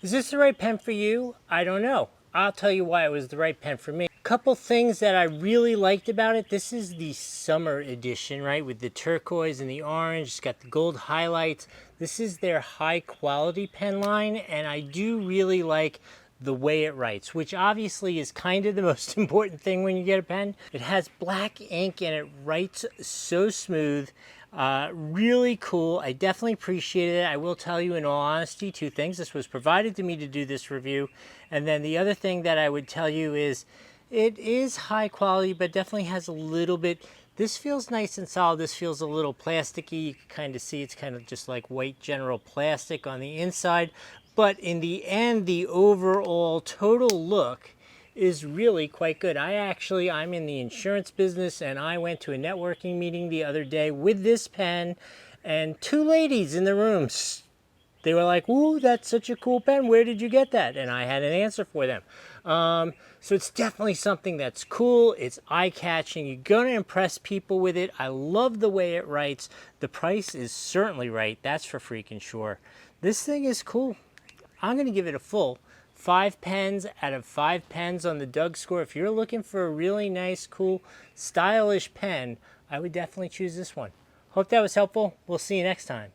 Is this the right pen for you? I don't know. I'll tell you why it was the right pen for me. Couple things that I really liked about it. This is the summer edition, right? With the turquoise and the orange. It's got the gold highlights. This is their high quality pen line, and I do really like the way it writes, which obviously is kind of the most important thing when you get a pen. It has black ink and it writes so smooth. Really cool. I definitely appreciated it. I will tell you in all honesty, two things. This was provided to me to do this review. And then the other thing that I would tell you is it is high quality, but definitely has a little bit. This feels nice and solid. This feels a little plasticky. You can kind of see it's kind of just like white general plastic on the inside. But in the end, the overall total look is really quite good. I'm in the insurance business, and I went to a networking meeting the other day with this pen, and two ladies in the room, they were like, "Ooh, that's such a cool pen. Where did you get that?" And I had an answer for them. So it's definitely something that's cool. It's eye-catching. You're going to impress people with it. I love the way it writes. The price is certainly right. That's for freaking sure. This thing is cool. I'm going to give it a full 5 pens out of 5 pens on the Doug score. If you're looking for a really nice, cool, stylish pen, I would definitely choose this one. Hope that was helpful. We'll see you next time.